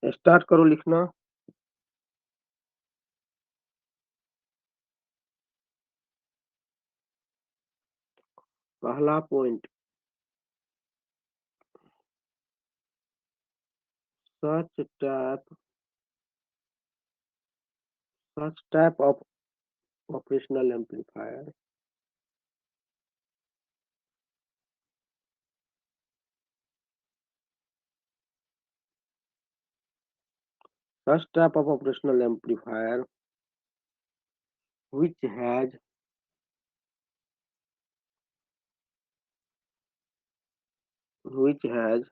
Start करो लिखना। पहला point, such type of operational amplifier which has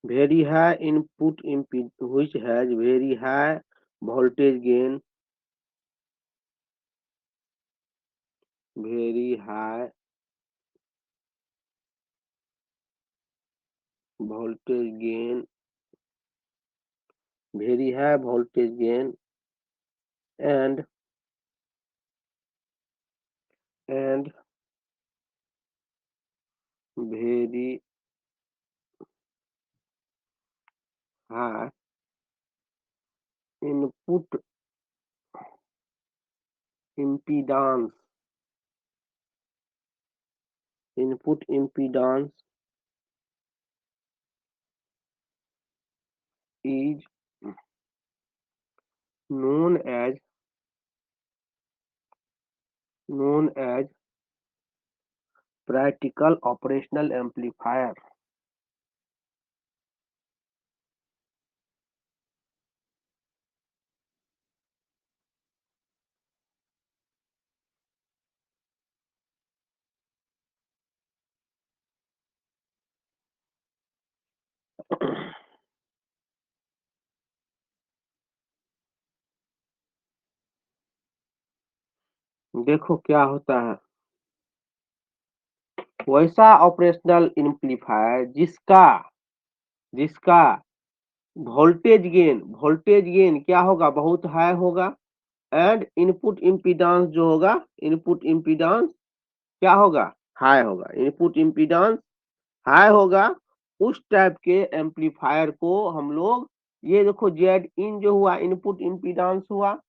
very high input impedance, which has very high voltage gain, very high voltage gain, very high voltage gain, and very high input impedance. Input impedance is known as practical operational amplifier. देखो क्या होता है, वैसा operational amplifier जिसका voltage gain क्या होगा, बहुत high होगा, एंड इनपुट इम्पीडेंस जो होगा, इनपुट इम्पीडेंस क्या होगा, हाई होगा। इनपुट इम्पीडेंस हाई होगा, उस टाइप के एम्पलीफायर को हम लोग, ये देखो जेड इन जो हुआ इनपुट इम्पीडेंस हुआ,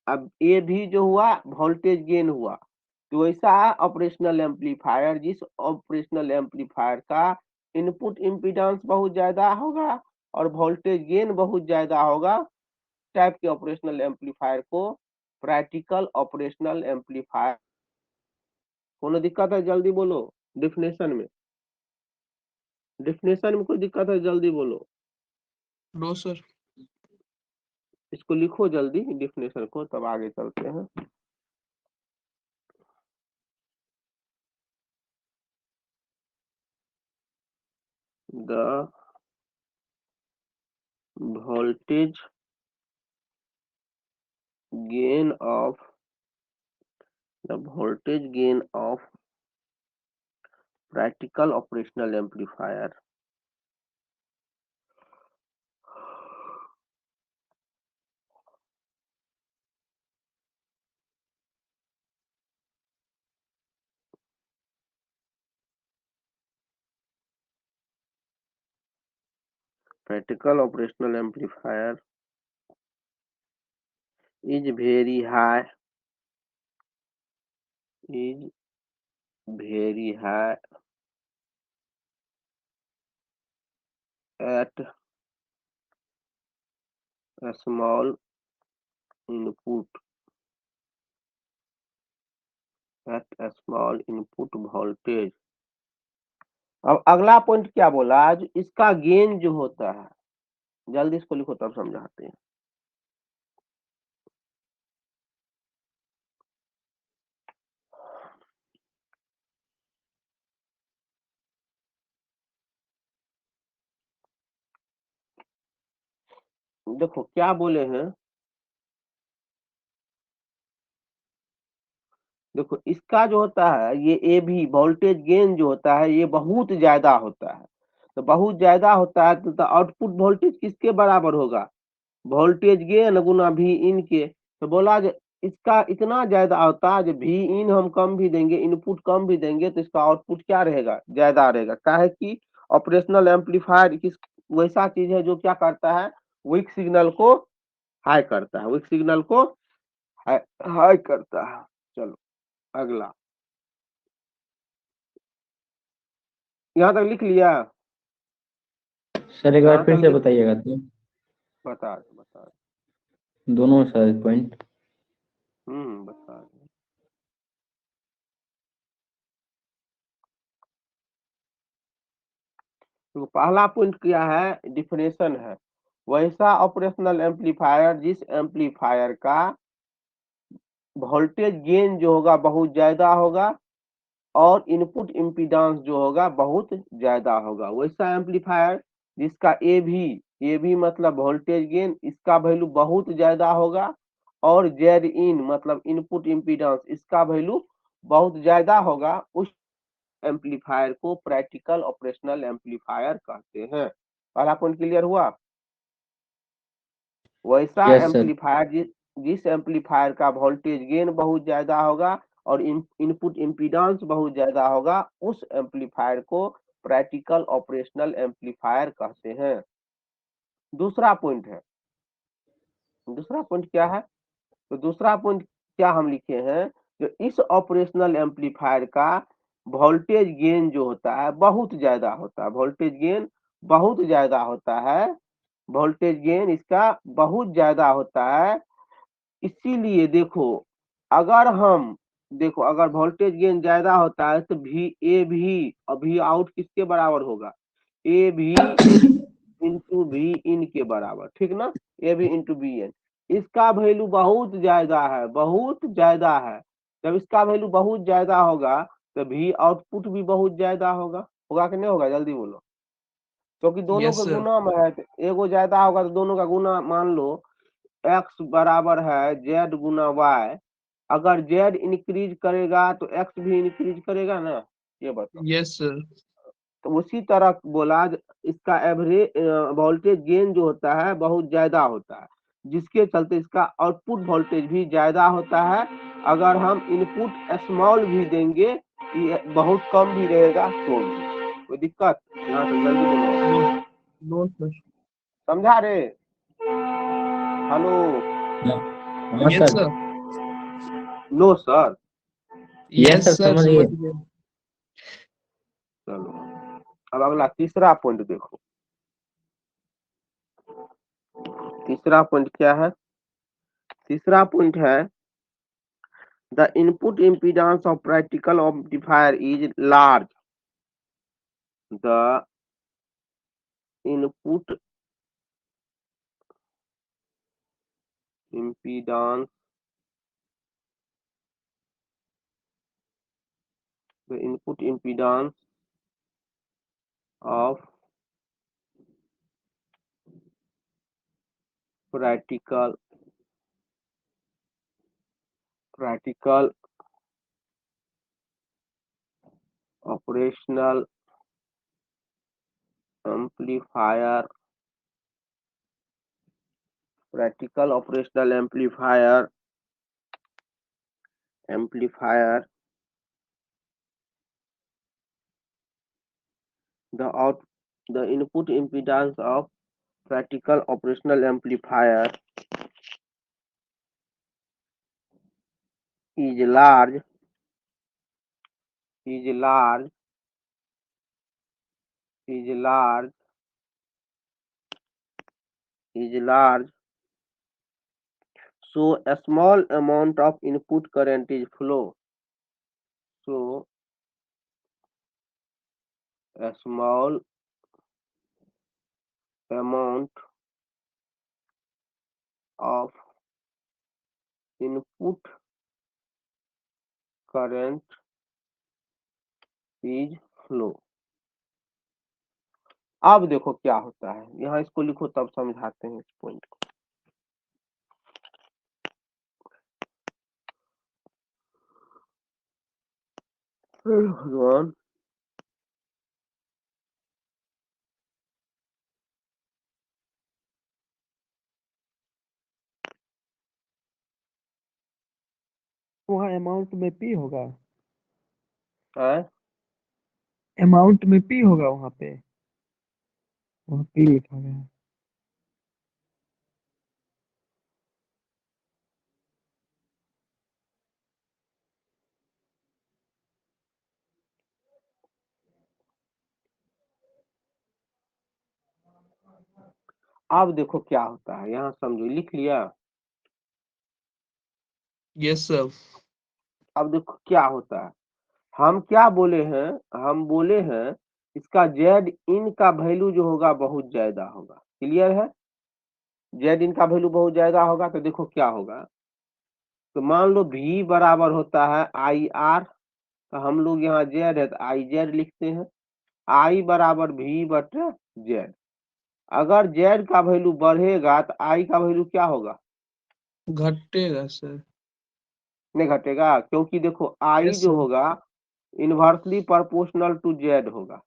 अब ए भी जो हुआ वोल्टेज गेन हुआ। तो वैसा ऑपरेशनल एम्पलीफायर, जिस ऑपरेशनल एम्पलीफायर का इनपुट इम्पीडेंस बहुत ज्यादा होगा और वोल्टेज गेन बहुत ज्यादा होगा, टाइप के ऑपरेशनल एम्पलीफायर को प्रैक्टिकल ऑपरेशनल एम्पलीफायर। कोनो दिक्कत है जल्दी बोलो, डिफिनेशन में कोई दिक्कत है जल्दी बोलो। No sir. इसको लिखो जल्दी डिफिनेशन को, तब आगे चलते हैं। The voltage gain of practical operational amplifier is very high at a small input voltage। अब अगला पॉइंट क्या बोला, आज इसका गेन जो होता है, जल्दी इसको लिखो तब समझाते हैं। देखो क्या बोले हैं, देखो इसका जो होता है, ये ए भी वोल्टेज गेन जो होता है ये बहुत ज्यादा होता है। तो बहुत ज्यादा होता है तो आउटपुट वोल्टेज किसके बराबर होगा, वोल्टेज गेन गुना भी इन के। तो बोला जो इसका इतना ज्यादा होता है, जो भी इन हम कम भी देंगे, इनपुट कम भी देंगे, तो इसका आउटपुट क्या रहेगा, ज्यादा रहेगा। काहे कि ऑपरेशनल एम्पलीफायर किस वैसा चीज है जो क्या करता है, वीक सिग्नल को हाई करता है, वीक सिग्नल को हाई करता है। चलो अगला, यहाँ तक लिख लिया? सर एक यहाँ बार फिर तक से लिख, बताइएगा तो। बता बता। दोनों सर पॉइंट। बता। तो पहला पॉइंट क्या है, डिफिनेशन है, वैसा ऑपरेशनल एम्पलीफायर जिस एम्पलीफायर का वोल्टेज गेन जो होगा बहुत ज्यादा होगा और इनपुट इम्पीडेंस जो होगा बहुत ज्यादा होगा, वैसा एम्पलीफायर जिसका ए भी मतलब वोल्टेज गेन, इसका वैल्यू बहुत ज्यादा होगा और जेड इन मतलब इनपुट इम्पीडेंस इसका वैल्यू बहुत ज्यादा होगा, उस एम्पलीफायर को प्रैक्टिकल ऑपरेशनल एम्पलीफायर कहते हैं। पहला पॉइंट क्लियर हुआ? वैसा यस सर। एम्पलीफायर जिस एम्पलीफायर का वोल्टेज गेन बहुत ज्यादा होगा और इनपुट इम्पीडेंस बहुत ज्यादा होगा, उस एम्पलीफायर को प्रैक्टिकल ऑपरेशनल एम्पलीफायर कहते हैं। दूसरा पॉइंट है, दूसरा पॉइंट क्या है, तो दूसरा पॉइंट क्या हम लिखे हैं, जो इस ऑपरेशनल एम्पलीफायर का वोल्टेज गेन जो होता है बहुत ज्यादा होता है, वोल्टेज गेन बहुत ज्यादा होता है, वोल्टेज गेन इसका बहुत ज्यादा होता है। इसीलिए देखो, अगर हम देखो अगर वोल्टेज गेन ज्यादा होता है तो भी अभी आउट किसके बराबर होगा, ए भी इंटू बी इन के बराबर, ठीक ना, ए भी इंटू बी एन। इसका वैल्यू बहुत ज्यादा है, बहुत ज्यादा है। जब इसका वैल्यू बहुत ज्यादा होगा तो भी आउटपुट भी बहुत ज्यादा होगा, होगा कि नहीं होगा, जल्दी बोलो। क्योंकि दोनों Yes का sir. गुना में है, तो एगो ज्यादा होगा तो दोनों का गुना, मान लो एक्स बराबर है जेड गुना वाई, अगर जेड इंक्रीज करेगा तो एक्स भी इंक्रीज करेगा ना, ये बताओ। Yes sir. तो उसी तरह बोला इसका एवरेज वोल्टेज गेन जो होता है बहुत ज्यादा होता है, जिसके चलते इसका आउटपुट वोल्टेज भी ज्यादा होता है। अगर हम इनपुट स्मॉल भी देंगे, ये बहुत कम भी रहेगा तो भी कोई दिक्कत, यहाँ तक जल्दी बोलो। No. No sir. समझा रे? हेलो? हाँ Yes sir. sir. No sir? Yes Yes sir, sir. समझ समझ गए। गए. चलो अब अगला तीसरा पॉइंट देखो। तीसरा पॉइंट क्या है, तीसरा पॉइंट है the input impedance of practical amplifier is large, the input impedance the input impedance of practical operational amplifier, practical operational amplifier the input impedance of practical operational amplifier is large, is large, is large, is large, so a small amount of input current is flow, so a small amount of input current is flow। अब देखो क्या होता है, यहाँ इसको लिखो तब समझाते हैं इस पॉइंट को। हे भगवान, वहाँ अमाउंट में पी होगा, है अमाउंट में पी होगा वहाँ पे। वहाँ पी लिखा गया है। अब देखो क्या होता है, यहाँ समझो, लिख लिया। Yes sir. अब देखो क्या होता है, हम क्या बोले हैं, हम बोले हैं इसका जेड इन का वैल्यू जो होगा बहुत ज्यादा होगा। क्लियर है? जेड इन का वैल्यू बहुत ज्यादा होगा तो देखो क्या होगा। तो मान लो v बराबर होता है आई आर, तो हम लोग यहाँ जेड है तो आई जेड लिखते हैं। आई बराबर v बटे जेड। अगर जेड का वैल्यू बढ़ेगा तो आई का वैल्यू क्या होगा? घटेगा सर। नहीं घटेगा, क्योंकि देखो आई यस जो सर। होगा इनवर्सली प्रोपोर्शनल टू जेड होगा।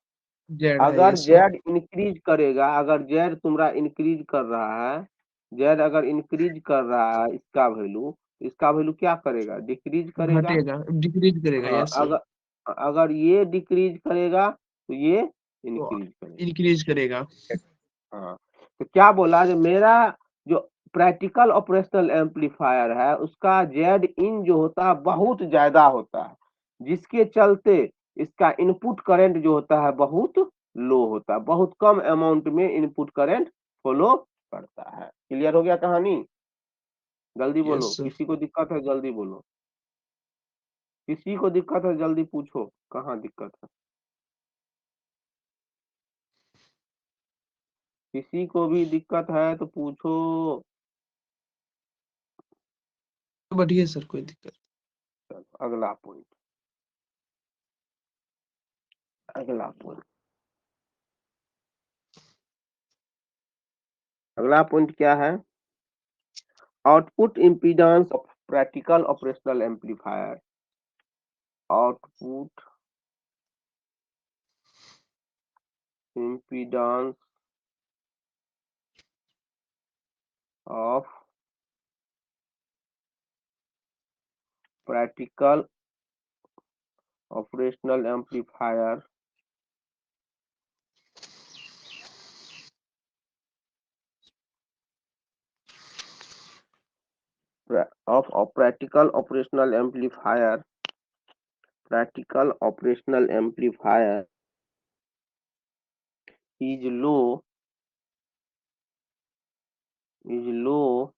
जेड है, अगर यस सर। जेड इंक्रीज करेगा, अगर जेड तुम्हारा इंक्रीज कर रहा है, जेड अगर इंक्रीज कर रहा है इसका वैल्यू क्या करेगा? डिक्रीज करेगा। घटेगा, डिक्रीज करेगा, हाँ, यस सर। अगर अगर ये डिक्रीज करेगा तो ये तो इंक्रीज करेगा। इंक्रीज करेगा। हाँ, तो क्या बोला, जो मेरा जो प्रैक्टिकल ऑपरेशनल एम्पलीफायर है उसका जेड इन जो होता है बहुत ज्यादा होता है, जिसके चलते इसका इनपुट करंट जो होता है बहुत लो होता है, बहुत कम अमाउंट में इनपुट करंट फ्लो करता है। क्लियर हो गया कहानी? जल्दी बोलो, यस सर। किसी को दिक्कत है जल्दी बोलो, किसी को दिक्कत है जल्दी पूछो, कहाँ दिक्कत है? किसी को भी दिक्कत है तो पूछो। बढ़िया सर, कोई दिक्कत। चलो अगला पॉइंट, अगला पॉइंट, अगला पॉइंट क्या है? Output impedance of practical operational amplifier. Output impedance of practical operational amplifier of practical operational amplifier, practical operational amplifier is low, is low,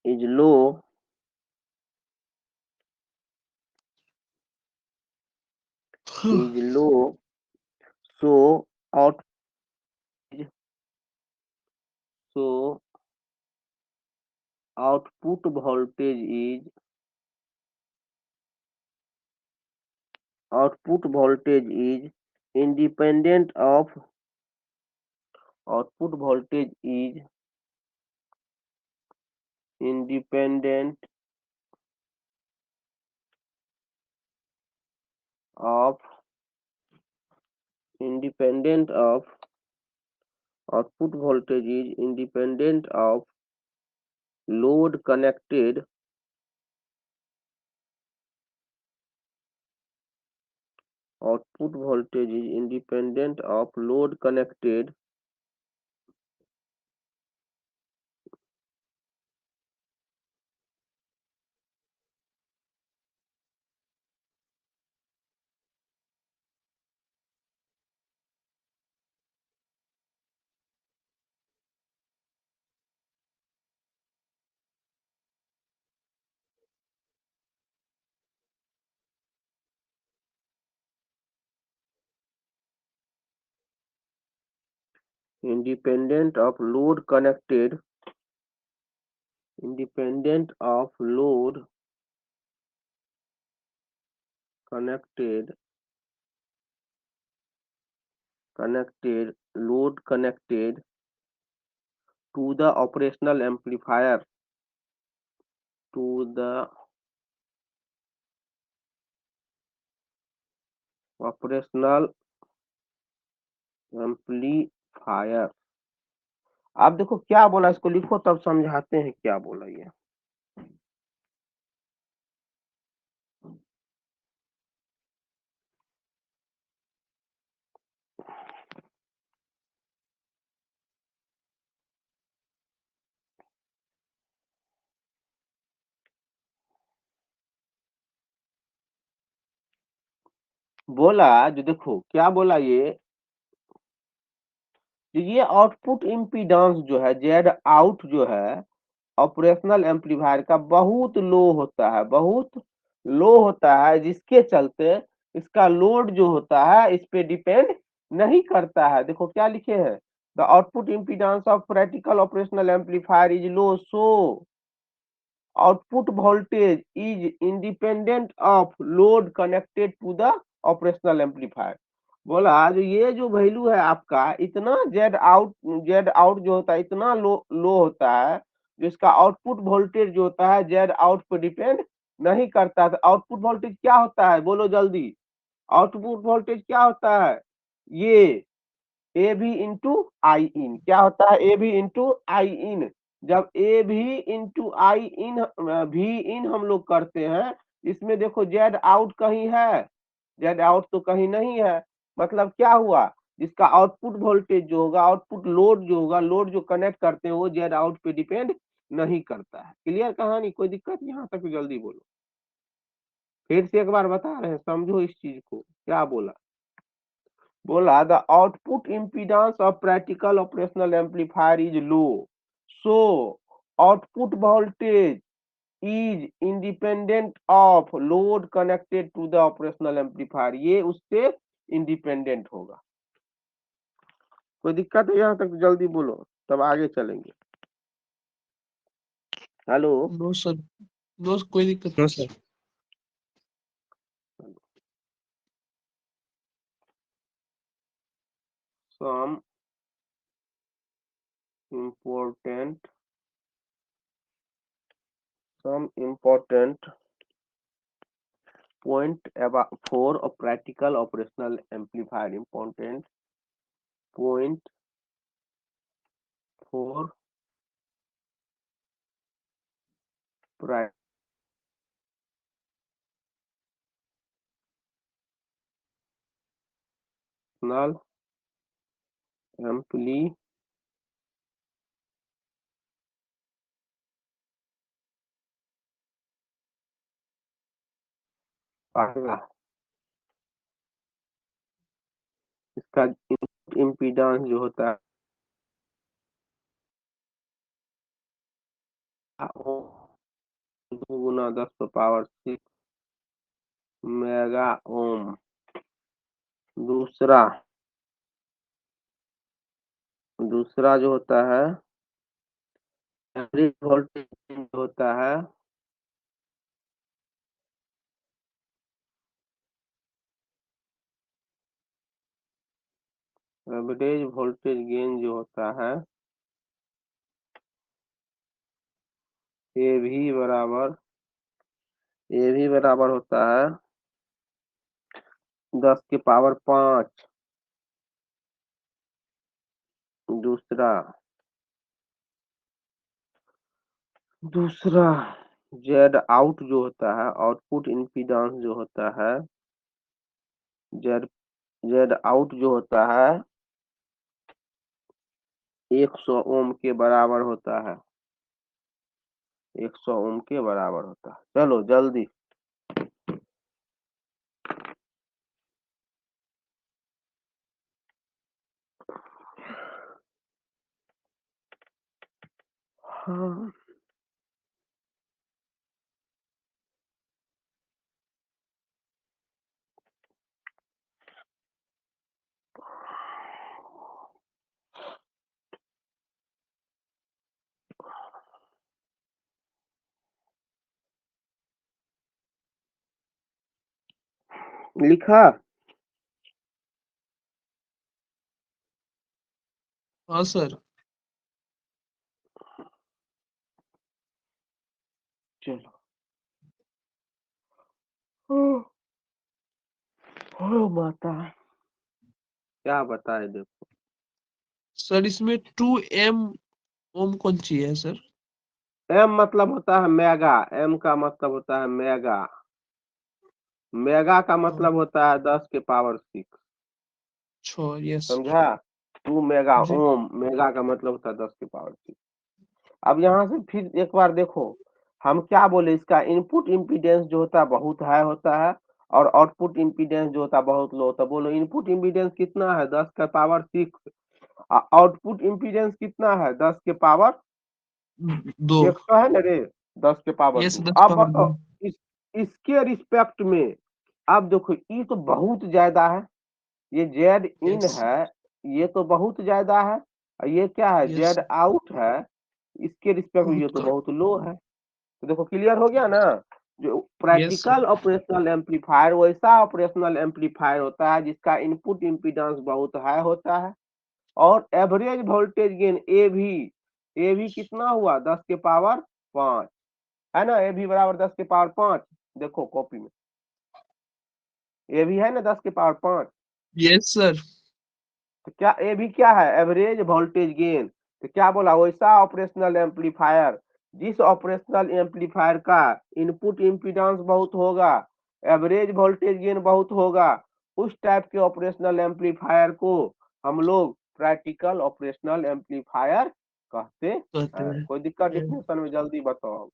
is low, is low, so out, so output voltage is, output voltage is independent of, output voltage is independent of, independent of, output voltage is independent of load connected, output voltage is independent of load connected independent of load connected, independent of load connected, connected, load connected to the operational amplifier, to the operational amplifier। आप देखो क्या बोला, इसको लिखो तब समझाते हैं क्या बोला ये। बोला जो देखो क्या बोला ये आउटपुट इम्पीडेंस जो है जेड आउट जो है ऑपरेशनल एम्पलीफायर का बहुत लो होता है, बहुत लो होता है, जिसके चलते इसका लोड जो होता है इस पे डिपेंड नहीं करता है। देखो क्या लिखे हैं, the output impedance of practical operational amplifier is low, so output voltage is independent of load connected to the operational amplifier. बोला जो ये जो वैल्यू है आपका इतना जेड आउट जो होता है इतना लो होता है, जिसका आउटपुट वोल्टेज जो होता है जेड आउट पर डिपेंड नहीं करता। तो आउटपुट वोल्टेज क्या होता है, बोलो जल्दी, आउटपुट वोल्टेज क्या होता है, ये ए भी इंटू आई इन, क्या होता है, ए भी इंटू आई इन। जब ए भी इंटू आई इन भी इन हम लोग करते हैं, इसमें देखो जेड आउट कहीं है, जेड आउट तो कहीं नहीं है, मतलब क्या हुआ, जिसका आउटपुट वोल्टेज जो होगा, आउटपुट लोड जो होगा, लोड जो कनेक्ट करते हैं वो जेड आउट पे डिपेंड नहीं करता है। क्लियर कहानी, कोई दिक्कत यहाँ तक, जल्दी बोलो, फिर से एक बार बता रहे हैं, समझो इस चीज को, क्या बोला, बोला the output impedance of practical operational amplifier is low, so output voltage is independent of load connected to the operational amplifier, ये उससे इंडिपेंडेंट होगा। कोई दिक्कत है यहाँ तक, जल्दी बोलो तब आगे चलेंगे। हेलो, नो सर, नो कोई दिक्कत नहीं sir. some important point about for a practical operational amplifier, important point for operational amplifier इसका इम्पीडेंस जो होता है वो 2 गुना 10⁻6 मेगा ओम। दूसरा जो होता है एवरेज वोल्टेज जो होता है एवरेज वोल्टेज गेन जो होता है ये भी बराबर होता है 10⁵। दूसरा जेड आउट जो होता है, आउटपुट इम्पीडेंस जो होता है, जेड आउट जो होता है 100 ओम के बराबर होता है, 100 ओम के बराबर होता है। चलो जल्दी, हाँ लिखा, हाँ सर। चलो ओ माता, क्या बताए, देखो सर इसमें 2m ओम कौन सी है सर? एम मतलब होता है मेगा, एम का मतलब होता है मेगा, मेगा का मतलब होता है 10⁻6, अच्छा, यस। समझा, 2 मेगा जी ओम, मेगा का मतलब होता है 10⁻6। अब यहाँ से फिर एक बार देखो, हम क्या बोले, इसका इनपुट इम्पीडेंस जो होता है बहुत हाई होता है, और आउटपुट इम्पीडेंस जो होता है बहुत लो होता है। बोलो इनपुट इम्पीडेंस कितना है 10 का पावर 6, आउटपुट इम्पीडेंस कितना है 10 के पावर 2। 100 है ना रे, 10 के पावर यस 2। 10 अब पावर 2। बताओ इसके रिस्पेक्ट में, अब देखो ये तो बहुत ज्यादा है, ये जेड इन यस है, ये तो बहुत ज्यादा है, और ये क्या है यस जेड आउट है, इसके रिस्पेक्ट में ये बहुत तो कम। बहुत लो है। तो देखो क्लियर हो गया ना। जो yes sir. Practical operational amplifier वैसा ऑपरेशनल एम्पलीफायर होता है जिसका इनपुट इम्पीडेंस बहुत हाई होता है, और एवरेज वोल्टेज गेन ए भी कितना हुआ 10 के पावर 5, है ना, ए भी बराबर 10 के पावर 5। देखो कॉपी में ए भी है ना 10 के पावर 5। Yes sir. तो क्या ए भी क्या है एवरेज वोल्टेज गेन। तो क्या बोला वैसा ऑपरेशनल एम्पलीफायर जिस ऑपरेशनल एम्पलीफायर का इनपुट इम्पीडेंस बहुत होगा, एवरेज वोल्टेज गेन बहुत होगा, उस टाइप के ऑपरेशनल एम्पलीफायर को हम लोग प्रैक्टिकल ऑपरेशनल एम्पलीफायर कहते कहते हैं। हैं। कोई दिक्कत डिफिनेशन में जल्दी बताओ,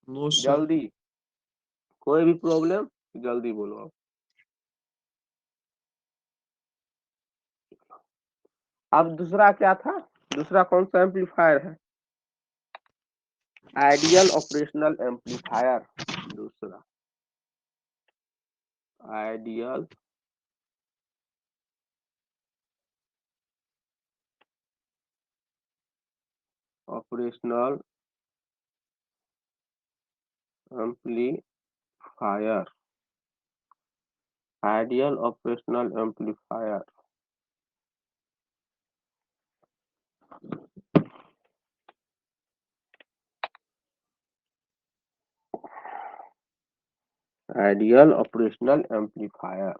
नो सर। जल्दी, कोई भी प्रॉब्लम जल्दी बोलो। अब दूसरा क्या था, दूसरा कौन सा एम्पलीफायर है, आइडियल ऑपरेशनल एम्पलीफायर। दूसरा ideal operational amplifier, ideal operational amplifier. Ideal operational amplifier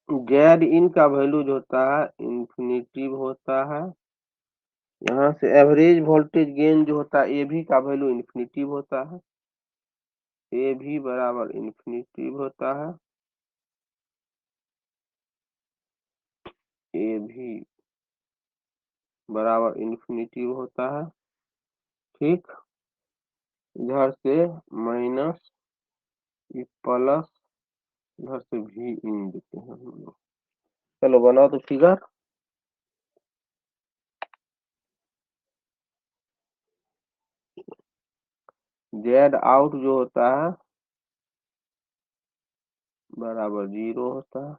Z in का वैल्यू जो होता है इंफिनिटिव होता है, यहाँ से एवरेज वोल्टेज गेन जो होता है ए भी का वैल्यू इंफिनिटिव होता है, ए भी बराबर इंफिनिटिव होता है, ए भी बराबर इंफिनिटिव होता है। ठीक, इधर से माइनस प्लस, इधर से भी इन देते हैं हम लोग। चलो बनाओ तो फिगर। जेड आउट जो होता है बराबर 0 होता है,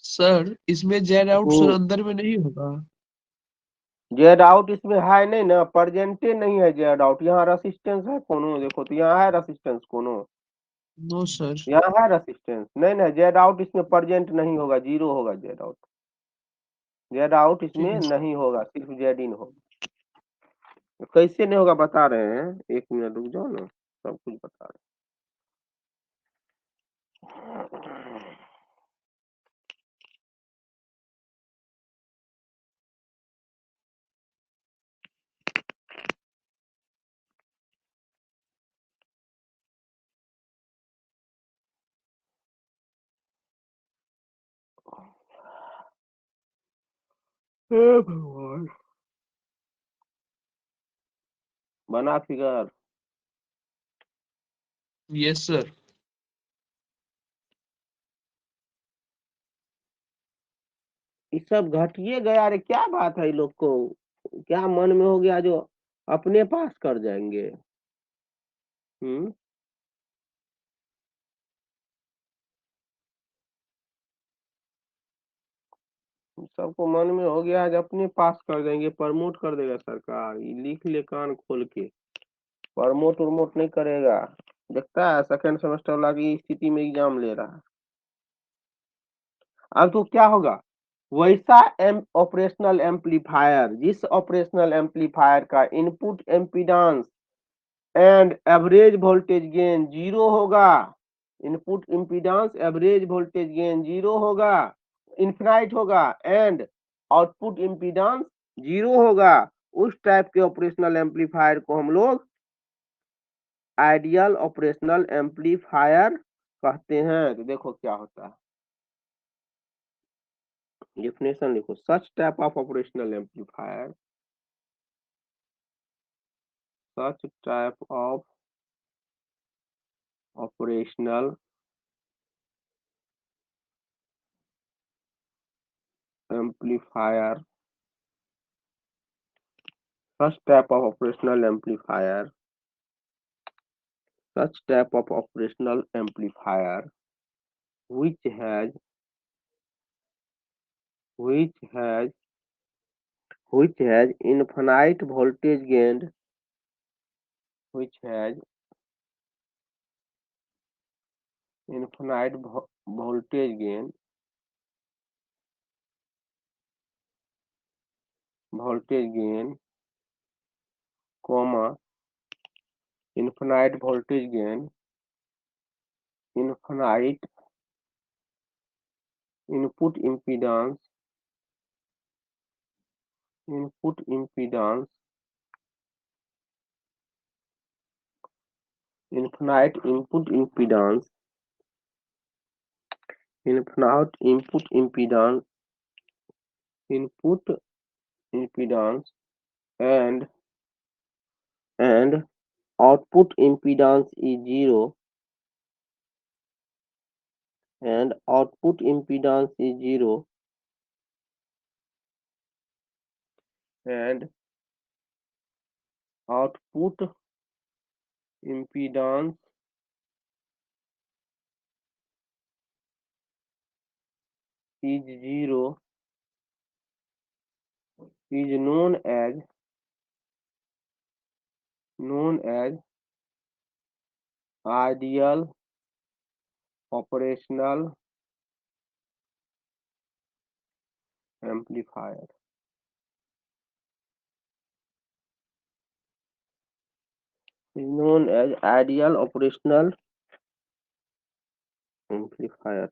सर इसमें जेड आउट सर अंदर में नहीं होगा। जेड आउट इसमें है नहीं ना, प्रेजेंटे नहीं है जेड आउट। यहाँ रेसिस्टेंस है कोनो, देखो तो यहाँ है रेसिस्टेंस कोनो, नो सर। यहाँ है रेसिस्टेंस नहीं ना, जेड आउट इसमें प्रेजेंट नहीं होगा, 0 होगा जेड आउट। जेड आउट ठीक इसमें है नहीं होगा, सिर्फ जेड इन होगा। कैसे नहीं होगा बता रहे हैं, 1 मिनट रुक जाओ ना, सब कुछ बता रहे हैं। हे भगवान, बना फिगर। Yes sir. ये सब घटिए गया रे, क्या बात है इन लोग को, क्या मन में हो गया जो अपने पास कर जाएंगे। हम्म, सबको मन में हो गया है जो अपने पास कर देंगे, प्रमोट कर देगा सरकार। ये लिख ले कान खोल के, प्रमोट उर्मोट नहीं करेगा। देखता है सेकंड सेमेस्टर वाला की स्थिति में एग्जाम ले रहा है। अब तो क्या होगा, वैसा ऑपरेशनल एम्पलीफायर, जिस ऑपरेशनल एम्पलीफायर का input impedance and average voltage gain 0 होगा, input impedance average voltage gain 0 होगा, इन्फिनाइट होगा, एंड आउटपुट इम्पीडेंस 0 होगा, उस टाइप के ऑपरेशनल एम्पलीफायर को हम लोग आइडियल ऑपरेशनल एम्पलीफायर कहते हैं। तो देखो क्या होता है, डेफिनेशन लिखो, such type of operational amplifier, such type of operational amplifier, such type of operational amplifier, such type of operational amplifier which has which has which has infinite voltage gain, which has infinite voltage gain, voltage gain, comma, infinite voltage gain, infinite input impedance, input impedance, infinite input impedance, infinite input impedance, input impedance, and output impedance is 0, and output impedance is 0, and output impedance is 0 is known as ideal operational amplifier, is known as ideal operational amplifier।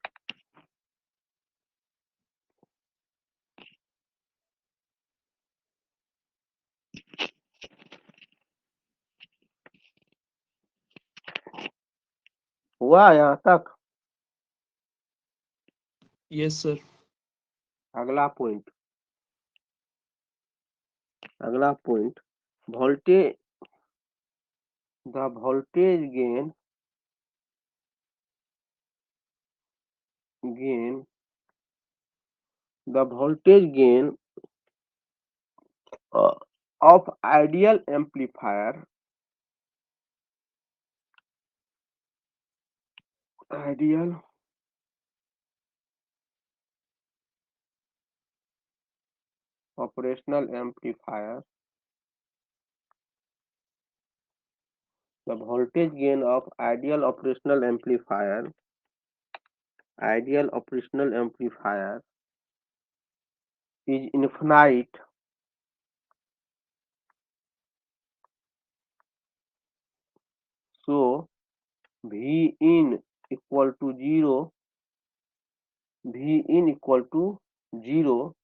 हुआ यहाँ तक? Yes sir. अगला point, अगला point, voltage, the voltage gain the voltage gain of ideal amplifier, ideal operational amplifier, the voltage gain of ideal operational amplifier, ideal operational amplifier is infinite, so V in equal to 0, V in equal to 0,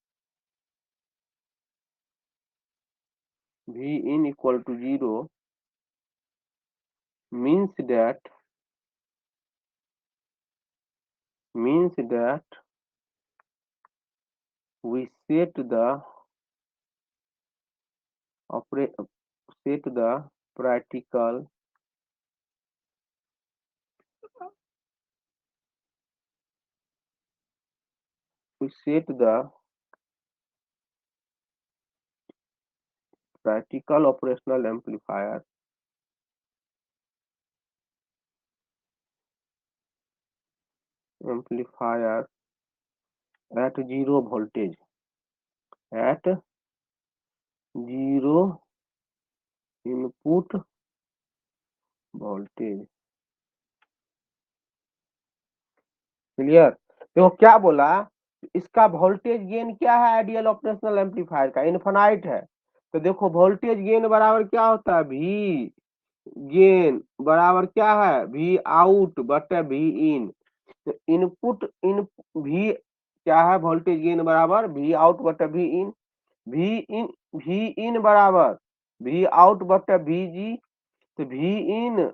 V in equal to 0 means that we set the practical operational amplifier at 0 voltage, at 0 input voltage। Clear? देखो क्या बोला, इसका voltage gain क्या है ideal operational amplifier का, infinite है। तो देखो वोल्टेज गेन बराबर क्या होता है, वी गेन बराबर क्या है, वी आउट बटे वी इन। तो इनपुट इन वी क्या है, वोल्टेज गेन बराबर वी आउट बटे वी इन, वी इन बराबर वी आउट बटे वी जी। तो वी इन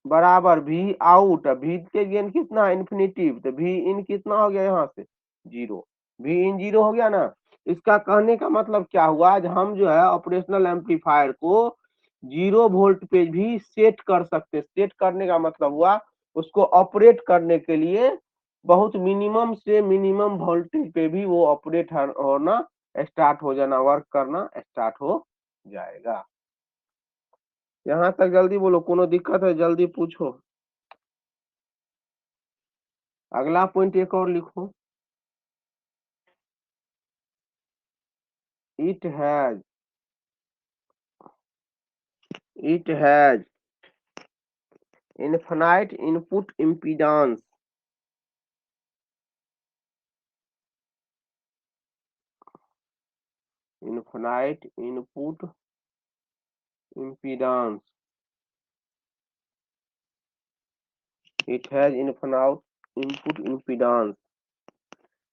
बराबर वी आउट, वी के गेन कितना इन्फिनिटिव, तो वी इन कितना हो गया यहाँ से 0, वी इन 0 हो गया ना। इसका कहने का मतलब क्या हुआ, आज हम जो है ऑपरेशनल एम्पलीफायर को 0 वोल्ट पे भी सेट कर सकते। सेट करने का मतलब हुआ उसको ऑपरेट करने के लिए बहुत मिनिमम से मिनिमम वोल्टेज पे भी वो ऑपरेट होना स्टार्ट हो जाना, वर्क करना स्टार्ट हो जाएगा। यहाँ तक जल्दी बोलो, कोनो दिक्कत है जल्दी पूछो। अगला पॉइंट एक और लिखो, it has infinite input impedance, infinite input impedance, it has infinite input impedance,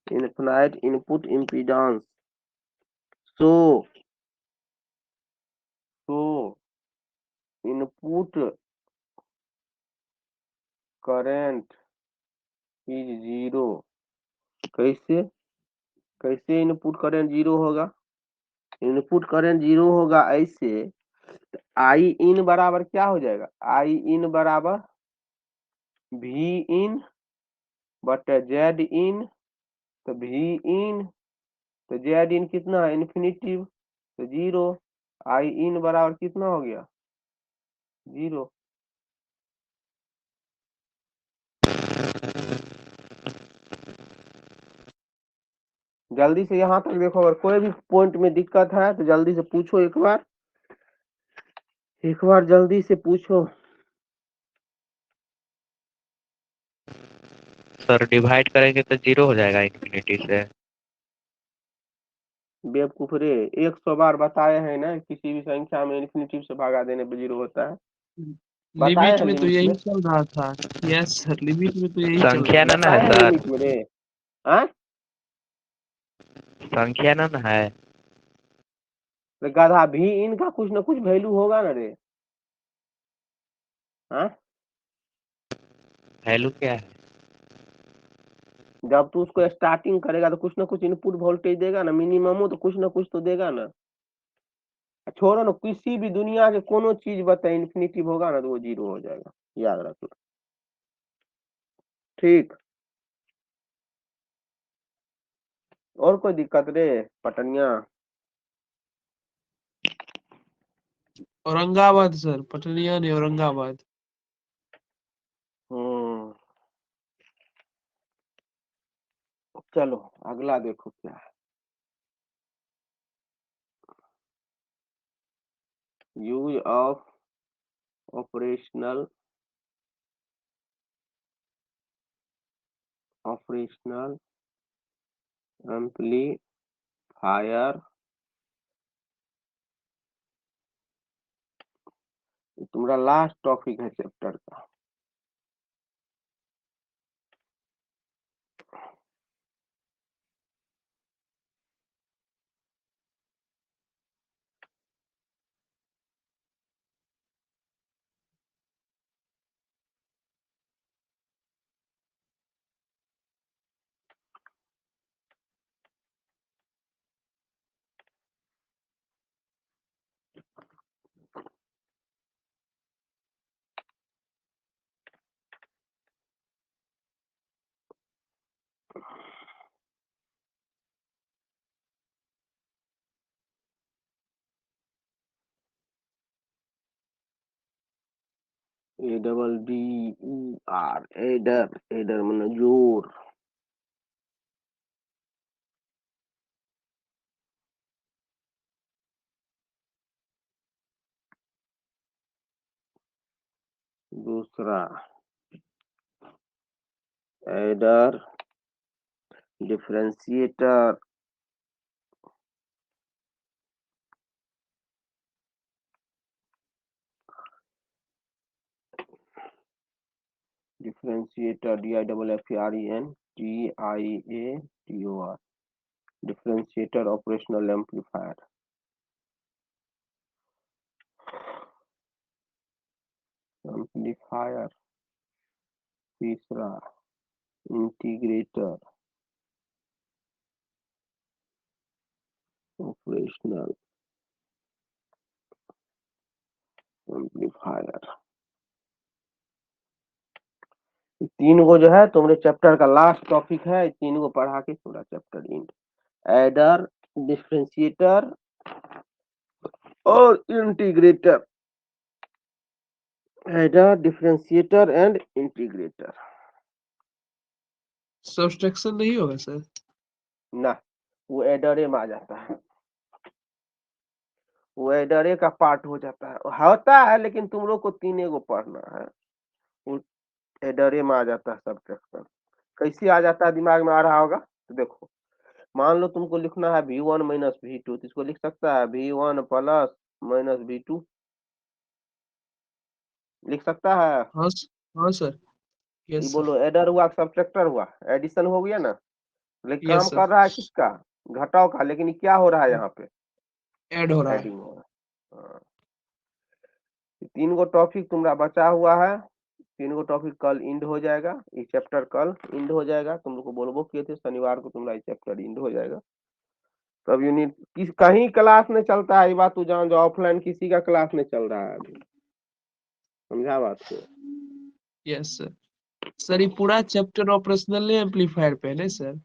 infinite input impedance, so input current is 0। कैसे इनपुट करंट 0 होगा, इनपुट करंट 0 होगा ऐसे, आई इन बराबर क्या हो जाएगा, आई इन बराबर वी इन बटे जेड इन। तो वी इन तो जेड इन कितना है इन्फिनिटिव, तो 0, आई इन बराबर कितना हो गया 0। जल्दी से यहाँ तक देखो, अगर कोई भी पॉइंट में दिक्कत है तो जल्दी से पूछो, एक बार जल्दी से पूछो। सर डिवाइड करेंगे तो 0 हो जाएगा इन्फिनिटी से। बेवकूफ रे, 100 बार बताए हैं ना, किसी भी संख्या में इन्फिनिटिव से भागा देने पे 0 होता है। बताए लिमिट हैं में तो लिमिट यही में, चल रहा था। यस सर, लिमिट में तो यही चल संख्या रहा ना था। है बताए हैं सर, लिमिट में रे, हाँ संख्या ना है। तो गधा भी इनका कुछ ना कुछ वैल्यू होगा ना रे, हाँ वैल्यू क्या है? जब तू उसको स्टार्टिंग करेगा तो कुछ ना कुछ इनपुट वोल्टेज देगा ना, मिनिमम हो तो कुछ ना कुछ तो देगा ना। छोड़ो ना, किसी भी दुनिया के कोनो चीज बताए इन्फिनिटिव होगा ना तो वो 0 हो जाएगा, याद रखना। ठीक, और कोई दिक्कत रे पटनिया? औरंगाबाद सर, पटनिया नहीं औरंगाबाद। चलो अगला देखो क्या है, use of operational amplifier amplifier, तुम्हारा लास्ट टॉपिक है चैप्टर का। ADDER, एडर, एडर मतलब जोर। दूसरा adder, differentiator, differentiator DIFFERENTIATOR, differentiator operational amplifier. Amplifier, तीसरा इंटीग्रेटर, ऑपरेशनल एम्पलीफायर। तीन को जो है तुम्हारे चैप्टर का लास्ट टॉपिक है, तीन को पढ़ा के पूरा चैप्टर इंड। एडर, डिफरेंशिएटर और integrator. Adder, differentiator and integrator. Subtraction नहीं होगा सर? ना, वो एडरे में आ जाता है, वो एडरे का पार्ट हो जाता है, होता है लेकिन तुम लोग को तीन को पढ़ना है। वो एडरे में आ जाता है सब्ट्रैक्शन। कैसे आ जाता है दिमाग में आ रहा होगा तो देखो, मान लो तुमको लिखना है V1 माइनस V2, तो इसको लिख सकता है V1 प्लस माइनस V2, लिख सकता है। हाँ हाँ सर, ये यस सर, बोलो एडर हुआ सब्ट्रैक्टर हुआ, एडिशन हो गया ना, लेकिन काम यस कर सर, रहा है किसका, घटाव का, लेकिन ये क्या हो रहा है यहाँ पे, ऐड हो रहा है। एडिंग हो रहा है। हाँ। तीन गो टॉपिक तुम्हारा बचा हुआ है, तीन गो टॉपिक कल इंड हो जाएगा, ये चैप्टर कल इंड हो जाएगा। तुम लोग को बोलबो किए थे शनिवार को तुम्हारा ये चैप्टर इंड हो जाएगा। तब यूनिट किस कहीं क्लास में चलता है, ये बात तू जान जो ऑफलाइन किसी का क्लास में चल रहा है अभी, समझा बात को। Yes sir. सर ये पूरा चैप्टर ऑपरेशनल एम्पलीफायर पे है ना सर?